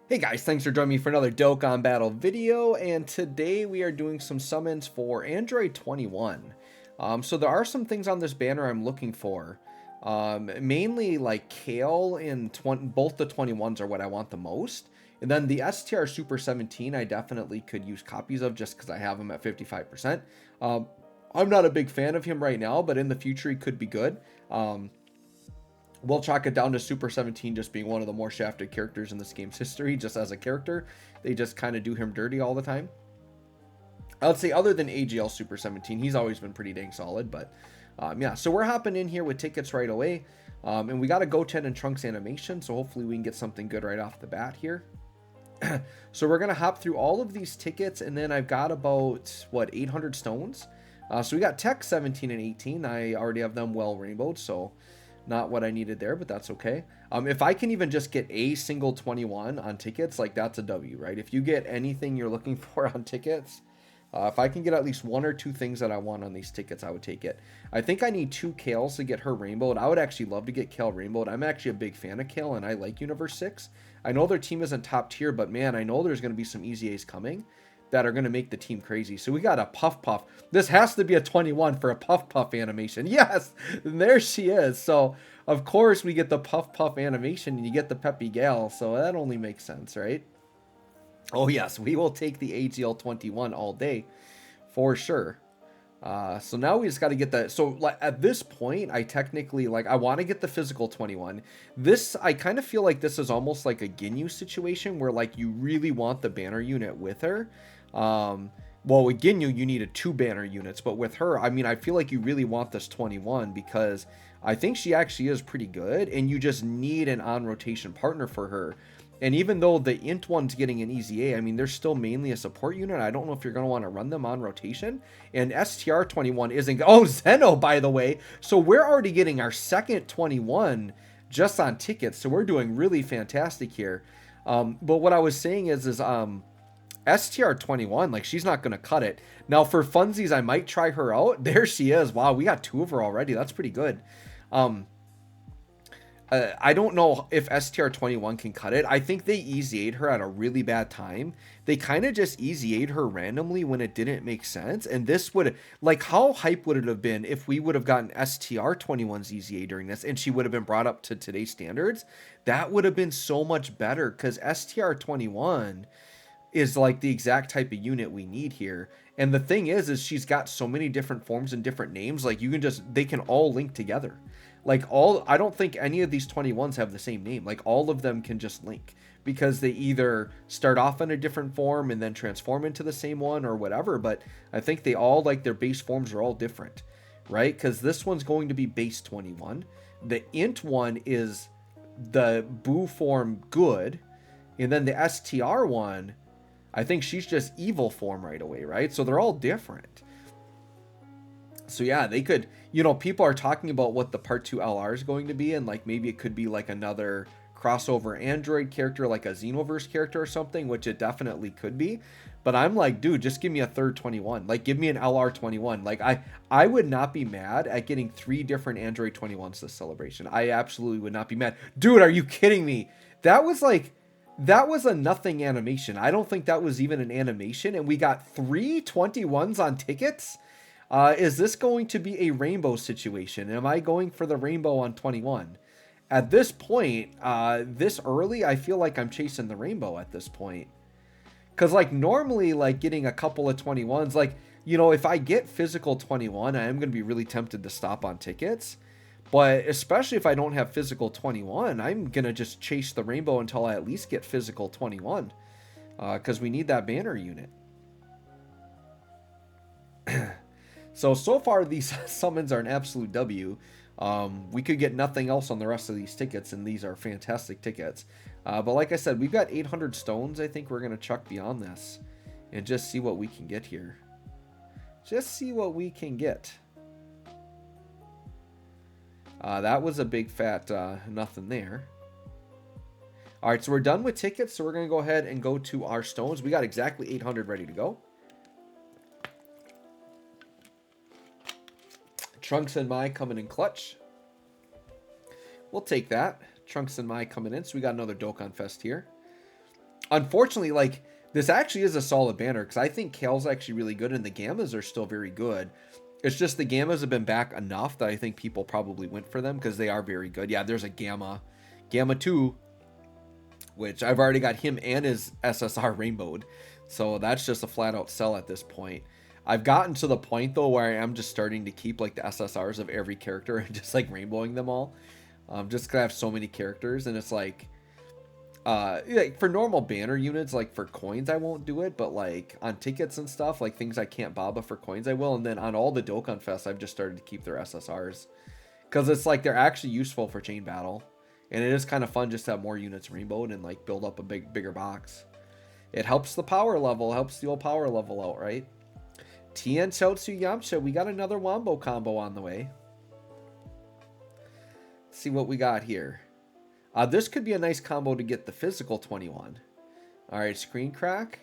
Hey guys, thanks for joining me for another Dokkan Battle video, and today we are doing some summons for Android 21. So there are some things on this banner I'm looking for. Mainly like Kale and both the 21s are what I want the most. And then the STR Super 17 I definitely could use copies of just because I have him at 55%. I'm not a big fan of him right now, but in the future he could be good. We'll chalk it down to Super 17 just being one of the more shafted characters in this game's history, just as a character. They just kind of do him dirty all the time. I would say other than AGL Super 17, he's always been pretty dang solid, but yeah. So we're hopping in here with tickets right away. And we got a Goten and Trunks animation, so hopefully we can get something good right off the bat here. So we're going to hop through all of these tickets, and then I've got about, what, 800 stones? So we got Tech 17 and 18. I already have them well rainbowed, so not what I needed there, but that's okay. If I can even just get a single 21 on tickets, like that's a W, right? If you get anything you're looking for on tickets, if I can get at least one or two things that I want on these tickets, I would take it. I think I need 2 Kales to get her rainbowed. I would actually love to get Kale rainbowed. I'm actually a big fan of Kale, and I like Universe 6. I know their team isn't top tier, but man, I know there's going to be some easy A's coming that are going to make the team crazy. So we got a Puff Puff. This has to be a 21 for a Puff Puff animation. Yes, there she is. So, of course, we get the Puff Puff animation, and you get the Peppy Gal. So that only makes sense, right? Oh, yes, we will take the AGL 21 all day for sure. So now we just got to get that. So like at this point, I technically I want to get the physical 21. This, I kind of feel like this is almost like a Ginyu situation where like you really want the banner unit with her. Well, with Ginyu, you needed 2 banner units, but with her, I mean, I feel like you really want this 21 because I think she actually is pretty good, and you just need an on-rotation partner for her. And even though the Int one's getting an easy A, I mean, they're still mainly a support unit. I don't know if you're going to want to run them on rotation. And STR21 isn't... Oh, Zeno, by the way. So we're already getting our second 21 just on tickets. So we're doing really fantastic here. But what I was saying is STR21, like, she's not going to cut it. Now, for funsies, I might try her out. There she is. Wow, we got 2 of her already. That's pretty good. I don't know if STR21 can cut it. I think they easy-ate her at a really bad time. They kind of just easy-ate her randomly when it didn't make sense. And this would, like, how hype would it have been if we would have gotten STR21's easy-A during this and she would have been brought up to today's standards? That would have been so much better because STR21 is like the exact type of unit we need here. And the thing is she's got so many different forms and different names. Like, you can just, they can all link together. Like, I don't think any of these 21s have the same name. Like, all of them can just link because they either start off in a different form and then transform into the same one or whatever. But I think they all, like, their base forms are all different, right? Because this one's going to be base 21. The Int one is the Boo form good. And then the STR one, I think she's just evil form right away, right? So they're all different. So yeah, they could, you know, people are talking about what the part 2 LR is going to be, and like maybe it could be like another crossover Android character, like a Xenoverse character or something, which it definitely could be. But I'm like, dude, just give me a third 21. Like, give me an LR 21. Like, I would not be mad at getting 3 different Android 21s this celebration. I absolutely would not be mad. Dude, are you kidding me? That was a nothing animation. I don't think that was even an animation, and we got 3 21s on tickets. Is this going to be a rainbow situation? Am I going for the rainbow on 21? At this point, this early, I feel like I'm chasing the rainbow at this point. Because, like, normally, like, getting a couple of 21s, like, you know, if I get physical 21, I am going to be really tempted to stop on tickets. But especially if I don't have physical 21, I'm going to just chase the rainbow until I at least get physical 21. Because we need that banner unit. So far, these summons are an absolute W. We could get nothing else on the rest of these tickets, and these are fantastic tickets. But like I said, we've got 800 stones. I think we're going to chuck beyond this and just see what we can get here. Just see what we can get. That was a big fat nothing there. All right, so we're done with tickets, so we're going to go ahead and go to our stones. We got exactly 800 ready to go. Trunks and Mai coming in clutch. We'll take that. Trunks and Mai coming in. So we got another Dokkanfest here. Unfortunately, like, this actually is a solid banner because I think Kale's actually really good and the Gammas are still very good. It's just the Gammas have been back enough that I think people probably went for them because they are very good. Yeah, there's a Gamma 2, which I've already got him and his SSR rainbowed. So that's just a flat out sell at this point. I've gotten to the point though where I am just starting to keep like the SSRs of every character and just like rainbowing them all. Just because I have so many characters and it's like for normal banner units, like for coins I won't do it, but like on tickets and stuff, like things I can't baba for coins I will. And then on all the Dokkanfest I've just started to keep their SSRs because it's like they're actually useful for chain battle, and it is kind of fun just to have more units rainbowed and like build up a bigger box. It helps the power level, helps the old power level out, right? Tien Chaozu Yamcha, we got another Wombo combo on the way. Let's see what we got here. This could be a nice combo to get the physical 21. All right, screen crack.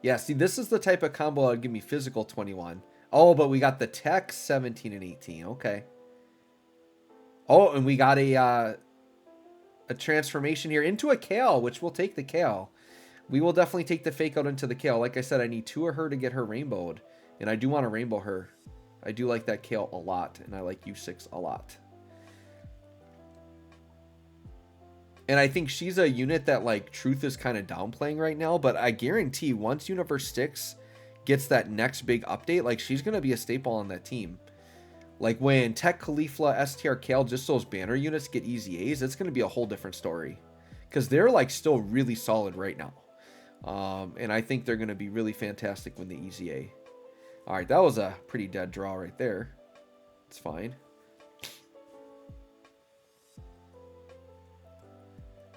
Yeah, see, this is the type of combo that would give me physical 21. Oh, but we got the tech 17 and 18. Okay. Oh, and we got a transformation here into a Kale, which we'll take the Kale. We will definitely take the fake out into the Kale. Like I said, I need 2 of her to get her rainbowed, and I do want to rainbow her. I do like that Kale a lot, and I like U6 a lot. And I think she's a unit that like Truth is kind of downplaying right now, but I guarantee once Universe 6 gets that next big update, like she's going to be a staple on that team. Like when Tech Caulifla, STR Kale, just those banner units get easy A's, it's going to be a whole different story. Because they're like still really solid right now. And I think they're going to be really fantastic when the easy A. All right, that was a pretty dead draw right there. It's fine.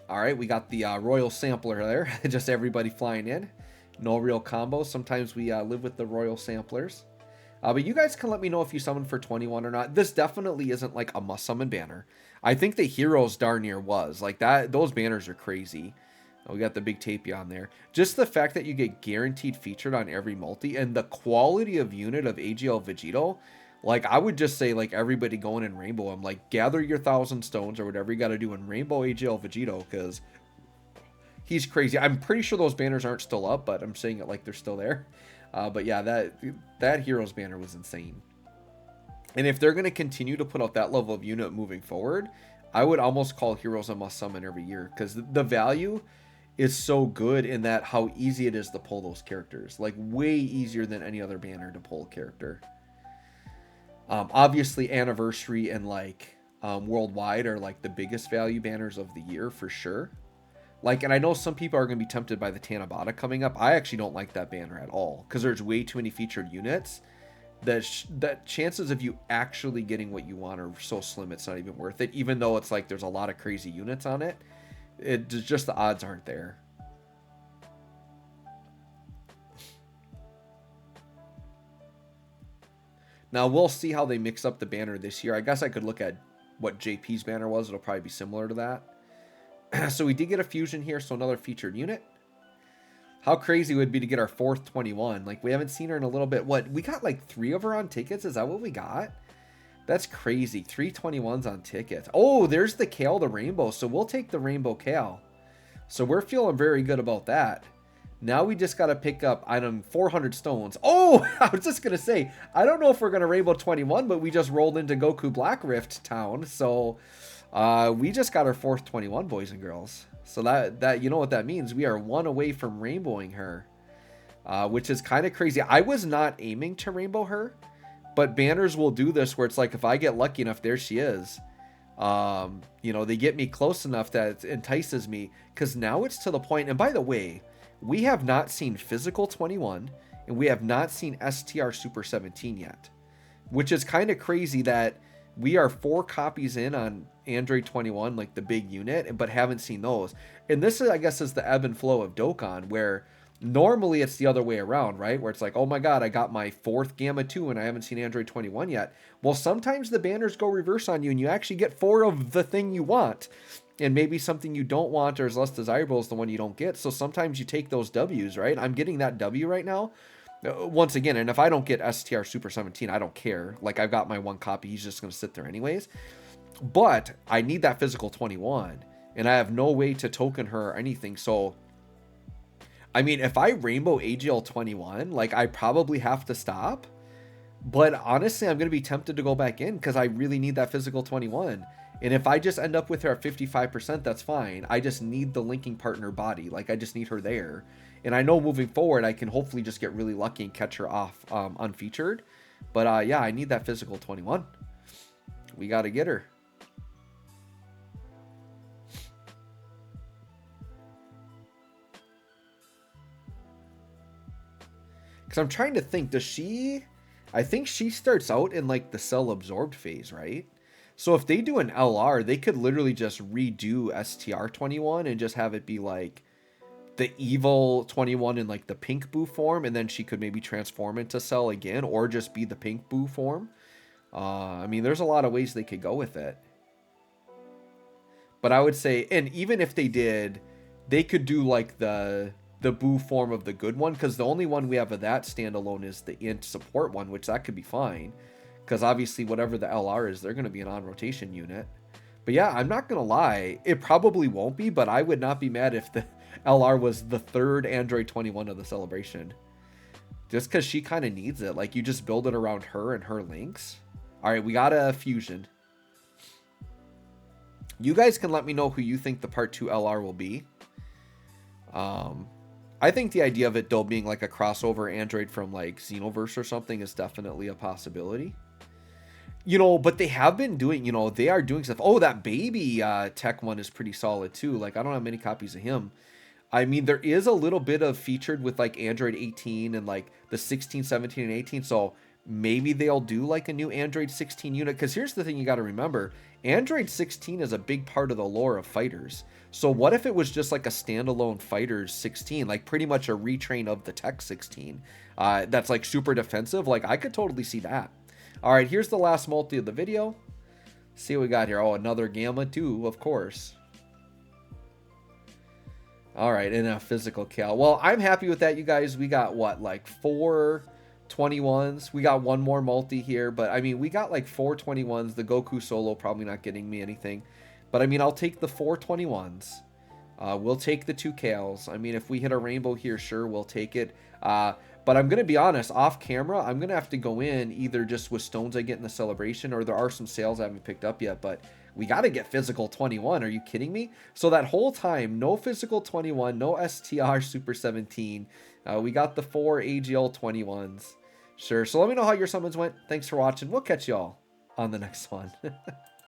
All right, we got the Royal Sampler there. Just everybody flying in. No real combos. Sometimes we live with the Royal Samplers. But you guys can let me know if you summon for 21 or not. This definitely isn't like a must summon banner. I think the Heroes darn near was. Like that, those banners are crazy. We got the big tapey on there. Just the fact that you get guaranteed featured on every multi and the quality of unit of AGL Vegito. Like, I would just say, like, everybody going in Rainbow, I'm like, gather your 1,000 stones or whatever you got to do in Rainbow AGL Vegito, because he's crazy. I'm pretty sure those banners aren't still up, but I'm saying it like they're still there. But yeah, that Heroes banner was insane. And if they're going to continue to put out that level of unit moving forward, I would almost call Heroes a must summon every year, because the value is so good in that how easy it is to pull those characters. Like, way easier than any other banner to pull a character. Obviously Anniversary and like Worldwide are like the biggest value banners of the year for sure. Like, and I know some people are going to be tempted by the Tanabata coming up. I actually don't like that banner at all because there's way too many featured units that chances of you actually getting what you want are so slim it's not even worth it, even though it's like there's a lot of crazy units on it. It just, the odds aren't there. Now, we'll see how they mix up the banner this year. I guess I could look at what JP's banner was. It'll probably be similar to that. So we did get a fusion here, so another featured unit. How crazy would it be to get our 4th 21? Like, we haven't seen her in a little bit. What? We got like 3 of her on tickets? Is that what we got? That's crazy. 3 21s on tickets. Oh, there's the Kale, the Rainbow. So we'll take the Rainbow Kale. So we're feeling very good about that. Now we just got to pick up item 400 stones. Oh, I was just going to say, I don't know if we're going to Rainbow 21, but we just rolled into Goku Black Rift Town. So we just got our 4th 21, boys and girls. So that you know what that means. We are 1 away from rainbowing her, which is kind of crazy. I was not aiming to rainbow her, but banners will do this where it's like if I get lucky enough, there she is. You know, they get me close enough that it entices me, because now it's to the point. And by the way, we have not seen physical 21 and we have not seen STR Super 17 yet, which is kind of crazy that we are 4 copies in on Android 21, like the big unit, but haven't seen those. And this is, I guess, is the ebb and flow of Dokkan, where normally it's the other way around, right? Where it's like, oh my God, I got my 4th Gamma 2 and I haven't seen Android 21 yet. Well, sometimes the banners go reverse on you and you actually get 4 of the thing you want. And maybe something you don't want or is less desirable is the one you don't get. So sometimes you take those W's, right? I'm getting that W right now. Once again, and if I don't get STR Super 17, I don't care. Like, I've got my 1 copy. He's just going to sit there anyways. But I need that physical 21. And I have no way to token her or anything. So I mean, if I rainbow AGL 21, like I probably have to stop. But honestly, I'm going to be tempted to go back in because I really need that physical 21. And if I just end up with her at 55%, that's fine. I just need the linking partner body. Like, I just need her there. And I know moving forward, I can hopefully just get really lucky and catch her off unfeatured. But yeah, I need that physical 21. We got to get her. Because I'm trying to think, does she... I think she starts out in like the cell absorbed phase, right? So if they do an LR, they could literally just redo STR 21 and just have it be like the evil 21 in like the pink boo form, and then she could maybe transform into cell again, or just be the pink boo form. I mean, there's a lot of ways they could go with it. But I would say, and even if they did, they could do like the boo form of the good one, because the only one we have of that standalone is the int support one, which that could be fine, because obviously whatever the LR is, they're going to be an on rotation unit. But yeah, I'm not going to lie, it probably won't be, but I would not be mad if the LR was the third Android 21 of the celebration, just because she kind of needs it. Like, you just build it around her and her links. All right, we got a fusion. You guys can let me know who you think the part 2 LR will be. I think the idea of it, though, being like a crossover android from like Xenoverse or something is definitely a possibility. You know, but they have been doing, you know, they are doing stuff. Oh, that baby tech one is pretty solid too. Like, I don't have many copies of him. I mean, there is a little bit of featured with like Android 18 and like the 16, 17, and 18. So maybe they'll do like a new Android 16 unit. Because here's the thing you got to remember. Android 16 is a big part of the lore of fighters. So what if it was just like a standalone Fighters 16, like pretty much a retrain of the Tech 16 that's like super defensive? Like, I could totally see that. All right, here's the last multi of the video. See what we got here. Oh, another Gamma too, of course. All right, and a physical Cal. Well, I'm happy with that, you guys. We got what, like 4 21s. We got one more multi here, but I mean, we got like 4 21s. The Goku solo probably not getting me anything, but I mean, I'll take the 4 21s. We'll take the 2 Kales. I mean, if we hit a rainbow here, sure, we'll take it. But I'm going to be honest, off camera, I'm going to have to go in either just with stones I get in the celebration, or there are some sales I haven't picked up yet, but we got to get physical 21. Are you kidding me? So that whole time, no physical 21, no STR Super 17. We got the 4 AGL 21s. Sure. So let me know how your summons went. Thanks for watching. We'll catch y'all on the next one.